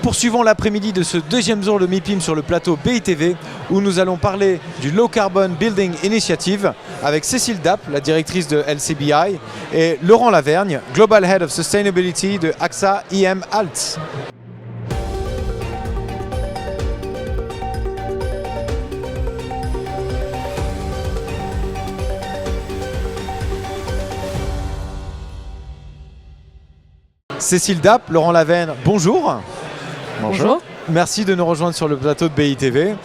poursuivons l'après-midi de ce deuxième jour de MIPIM sur le plateau BITV où nous allons parler du Low Carbon Building Initiative avec Cécile Dapp, la directrice de LCBI, et Laurent Lavergne, Global Head of Sustainability de AXA IM Alts. Cécile Dapp, Laurent Lavergne, bonjour. Bonjour. Merci de nous rejoindre sur le plateau de BITV.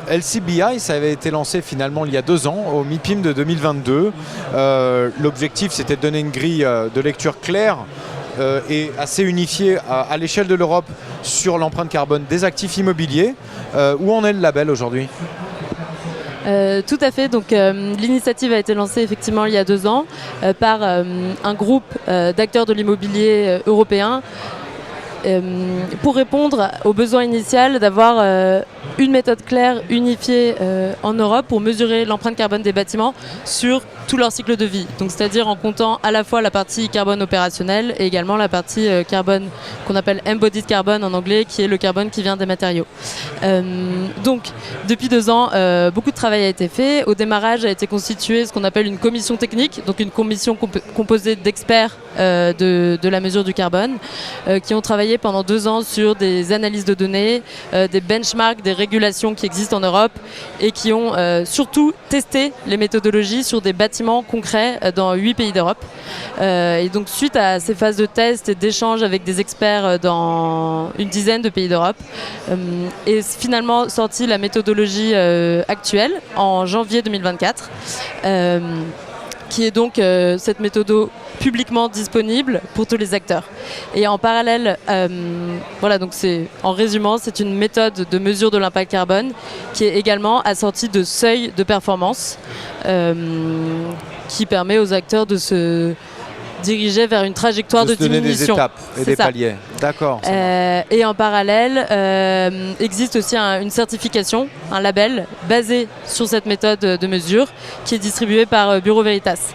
LCBI, ça avait été lancé finalement il y a 2 ans, au MIPIM de 2022. L'objectif, c'était de donner une grille de lecture claire et assez unifiée à l'échelle de l'Europe sur l'empreinte carbone des actifs immobiliers. Où en est le label aujourd'hui ? Tout à fait. Donc, l'initiative a été lancée effectivement il y a 2 ans par un groupe d'acteurs de l'immobilier européen pour répondre au besoin initial d'avoir une méthode claire, unifiée en Europe pour mesurer l'empreinte carbone des bâtiments sur tout leur cycle de vie. Donc, c'est-à-dire en comptant à la fois la partie carbone opérationnelle et également la partie carbone qu'on appelle embodied carbone en anglais, qui est le carbone qui vient des matériaux. Donc, depuis 2 ans, beaucoup de travail a été fait. Au démarrage a été constitué ce qu'on appelle une commission technique, donc une commission composée d'experts de la mesure du carbone, qui ont travaillé pendant 2 ans sur des analyses de données, des benchmarks, des régulations qui existent en Europe et qui ont surtout testé les méthodologies sur des bâtiments concrets dans 8 pays d'Europe. Et donc suite à ces phases de test et d'échanges avec des experts dans une dizaine de pays d'Europe, est finalement sortie la méthodologie actuelle en janvier 2024. Qui est donc cette méthode publiquement disponible pour tous les acteurs. Et en parallèle, voilà, donc en résumant, c'est une méthode de mesure de l'impact carbone qui est également assortie de seuils de performance qui permet aux acteurs de se diriger vers une trajectoire de diminution. Donner des étapes et des paliers. D'accord. Et en parallèle, existe aussi une certification, un label basé sur cette méthode de mesure qui est distribué par Bureau Veritas.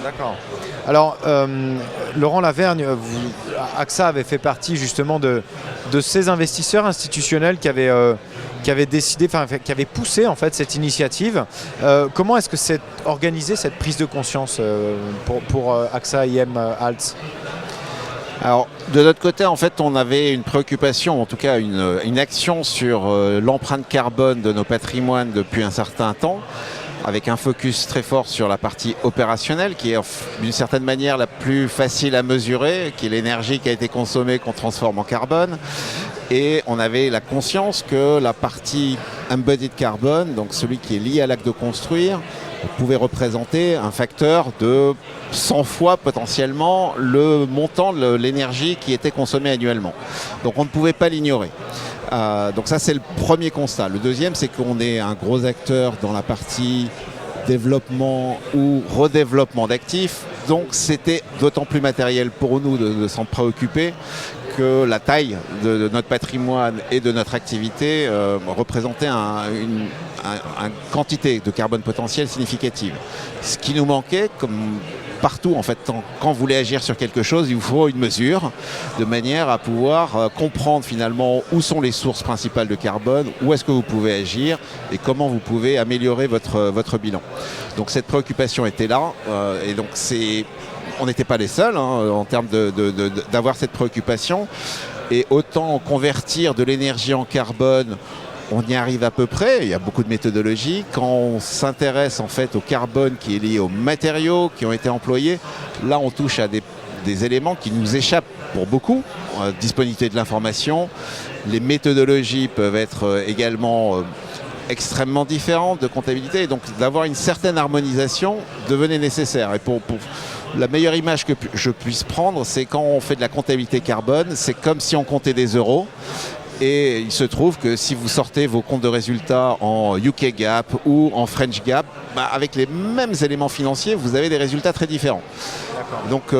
D'accord. Alors, Laurent Lavergne, AXA avait fait partie justement de ces investisseurs institutionnels qui avaient décidé, qui avaient poussé en fait cette initiative. Comment est-ce que c'est organisé cette prise de conscience pour AXA IM Alts ? Alors, de notre côté, en fait, on avait une préoccupation, en tout cas une action sur l'empreinte carbone de nos patrimoines depuis un certain temps, avec un focus très fort sur la partie opérationnelle, qui est d'une certaine manière la plus facile à mesurer, qui est l'énergie qui a été consommée qu'on transforme en carbone. Et on avait la conscience que la partie embodied carbone, donc celui qui est lié à l'acte de construire, pouvait représenter un facteur de 100 fois potentiellement le montant de l'énergie qui était consommée annuellement. Donc on ne pouvait pas l'ignorer. Donc ça c'est le premier constat. Le deuxième, c'est qu'on est un gros acteur dans la partie développement ou redéveloppement d'actifs. Donc c'était d'autant plus matériel pour nous de s'en préoccuper que la taille de notre patrimoine et de notre activité représentait une quantité de carbone potentiel significative. Ce qui nous manquait, comme partout en fait, quand vous voulez agir sur quelque chose, il vous faut une mesure de manière à pouvoir comprendre finalement où sont les sources principales de carbone, où est-ce que vous pouvez agir et comment vous pouvez améliorer votre bilan. Donc cette préoccupation était là et donc on n'était pas les seuls en termes d'avoir cette préoccupation. Et autant convertir de l'énergie en carbone, on y arrive à peu près, il y a beaucoup de méthodologies. Quand on s'intéresse en fait au carbone qui est lié aux matériaux qui ont été employés, là on touche à des éléments qui nous échappent pour beaucoup. Disponibilité de l'information, les méthodologies peuvent être également extrêmement différentes de comptabilité. Et donc d'avoir une certaine harmonisation devenait nécessaire. Et pour la meilleure image que je puisse prendre, c'est quand on fait de la comptabilité carbone, c'est comme si on comptait des euros. Et il se trouve que si vous sortez vos comptes de résultats en UK GAAP ou en French GAAP, avec les mêmes éléments financiers, vous avez des résultats très différents. Donc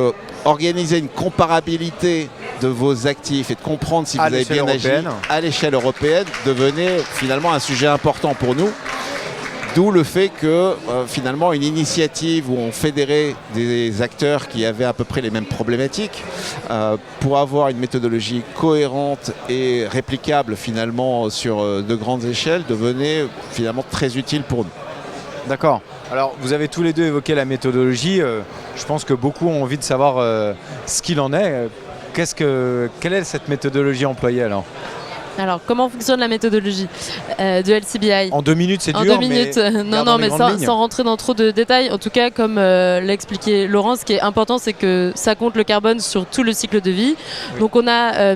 organiser une comparabilité de vos actifs et de comprendre si vous avez bien agi à l'échelle européenne devenait finalement un sujet important pour nous. D'où le fait que finalement une initiative où on fédérait des acteurs qui avaient à peu près les mêmes problématiques pour avoir une méthodologie cohérente et réplicable finalement sur de grandes échelles devenait finalement très utile pour nous. D'accord. Alors, vous avez tous les deux évoqué la méthodologie. Je pense que beaucoup ont envie de savoir ce qu'il en est. Quelle est cette méthodologie employée alors ? Alors, comment fonctionne la méthodologie de LCBI ? En 2 minutes, c'est dur. En 2 minutes, non, mais sans rentrer dans trop de détails. En tout cas, comme l'a expliqué Laurent, ce qui est important, c'est que ça compte le carbone sur tout le cycle de vie. Oui. Donc, on a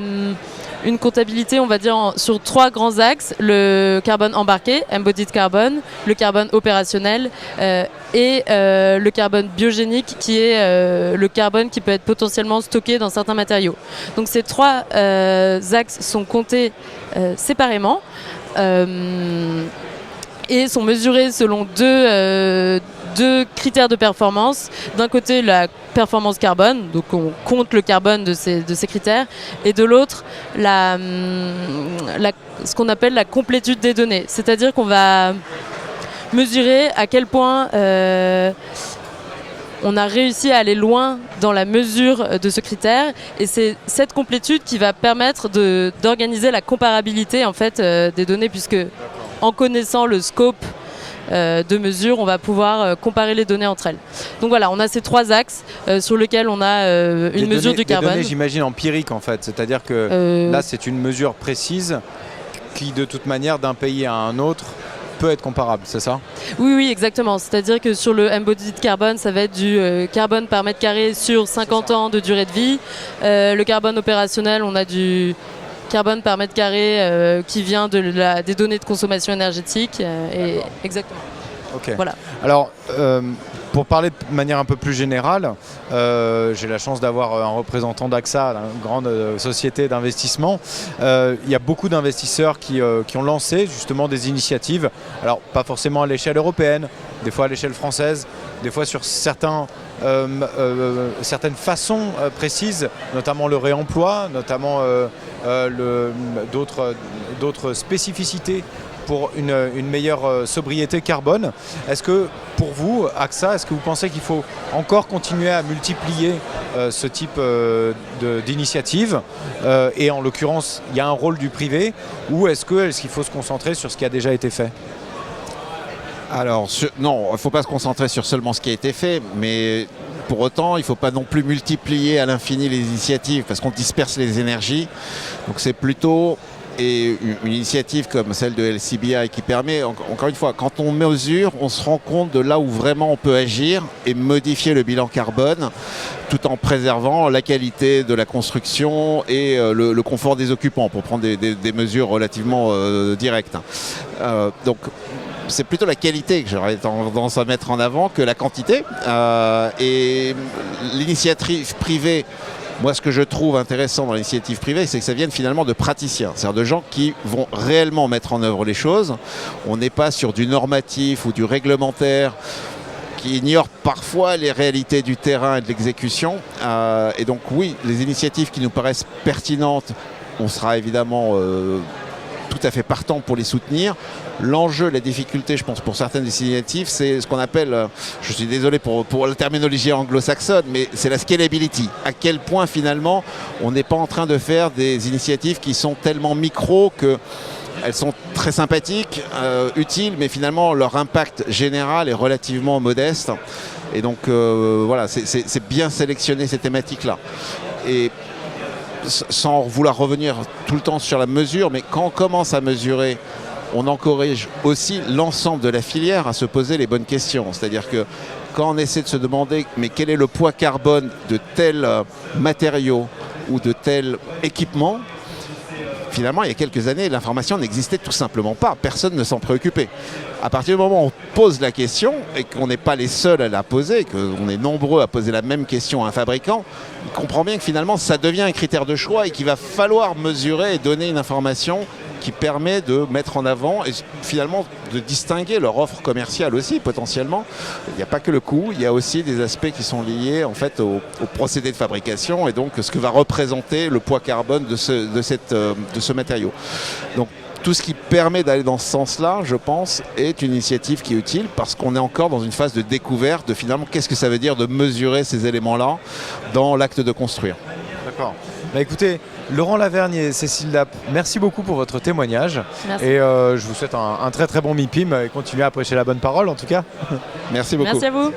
une comptabilité, on va dire, sur 3 grands axes. Le carbone embarqué, embodied carbone, le carbone opérationnel et le carbone biogénique, qui est le carbone qui peut être potentiellement stocké dans certains matériaux. Donc ces 3 axes sont comptés séparément et sont mesurés selon deux critères de performance. D'un côté, la performance carbone, donc on compte le carbone de ces critères, et de l'autre, ce qu'on appelle la complétude des données. C'est-à-dire qu'on va mesurer à quel point on a réussi à aller loin dans la mesure de ce critère, et c'est cette complétude qui va permettre d'organiser la comparabilité en fait, des données, puisque en connaissant le scope de mesure, on va pouvoir comparer les données entre elles. Donc voilà, on a ces 3 axes sur lesquels on a une mesure du carbone. Des données, j'imagine, empiriques en fait, c'est-à-dire que là c'est une mesure précise qui de toute manière d'un pays à un autre peut être comparable, c'est ça ? Oui, exactement. C'est-à-dire que sur le embodied carbone, ça va être du carbone par mètre carré sur 50 ans de durée de vie. Le carbone opérationnel, on a du carbone par mètre carré qui vient des données de consommation énergétique. Exactement. Ok. Voilà. Alors, pour parler de manière un peu plus générale, j'ai la chance d'avoir un représentant d'AXA, une grande société d'investissement. Il y a beaucoup d'investisseurs qui ont lancé justement des initiatives, alors pas forcément à l'échelle européenne, des fois à l'échelle française, des fois sur certaines façons précises, notamment le réemploi, notamment d'autres spécificités pour une meilleure sobriété carbone. Est-ce que pour vous, AXA, est-ce que vous pensez qu'il faut encore continuer à multiplier ce type d'initiative et en l'occurrence, il y a un rôle du privé, ou est-ce qu'il faut se concentrer sur ce qui a déjà été fait ? Alors, non, il ne faut pas se concentrer sur seulement ce qui a été fait, mais pour autant, il ne faut pas non plus multiplier à l'infini les initiatives parce qu'on disperse les énergies. Donc c'est plutôt une initiative comme celle de LCBI qui permet, encore une fois, quand on mesure, on se rend compte de là où vraiment on peut agir et modifier le bilan carbone tout en préservant la qualité de la construction et le confort des occupants, pour prendre des mesures relativement directes. Donc c'est plutôt la qualité que j'aurais tendance à mettre en avant que la quantité. Et l'initiative privée, moi, ce que je trouve intéressant dans l'initiative privée, c'est que ça vienne finalement de praticiens, c'est-à-dire de gens qui vont réellement mettre en œuvre les choses. On n'est pas sur du normatif ou du réglementaire qui ignore parfois les réalités du terrain et de l'exécution. Et donc oui, les initiatives qui nous paraissent pertinentes, on sera évidemment tout à fait partant pour les soutenir. L'enjeu, la difficulté, je pense, pour certaines des initiatives, c'est ce qu'on appelle, je suis désolé pour la terminologie anglo-saxonne, mais c'est la scalability. À quel point, finalement, on n'est pas en train de faire des initiatives qui sont tellement micro qu'elles sont très sympathiques, utiles, mais finalement, leur impact général est relativement modeste. Et donc, voilà, c'est bien sélectionner ces thématiques-là. Et sans vouloir revenir tout le temps sur la mesure, mais quand on commence à mesurer, on encourage aussi l'ensemble de la filière à se poser les bonnes questions. C'est-à-dire que quand on essaie de se demander mais quel est le poids carbone de tel matériau ou de tel équipement, finalement, il y a quelques années, l'information n'existait tout simplement pas. Personne ne s'en préoccupait. À partir du moment où on pose la question et qu'on n'est pas les seuls à la poser, qu'on est nombreux à poser la même question à un fabricant, il comprend bien que finalement, ça devient un critère de choix et qu'il va falloir mesurer et donner une information qui permet de mettre en avant et finalement de distinguer leur offre commerciale aussi potentiellement. Il n'y a pas que le coût, il y a aussi des aspects qui sont liés en fait au procédé de fabrication et donc ce que va représenter le poids carbone de ce matériau. Donc tout ce qui permet d'aller dans ce sens-là, je pense, est une initiative qui est utile parce qu'on est encore dans une phase de découverte de finalement qu'est-ce que ça veut dire de mesurer ces éléments-là dans l'acte de construire. D'accord. Bah écoutez, Laurent Lavergne et Cécile Dapp, merci beaucoup pour votre témoignage. Merci. Et je vous souhaite un très très bon MIPIM et continuez à prêcher la bonne parole en tout cas. Merci beaucoup. Merci à vous.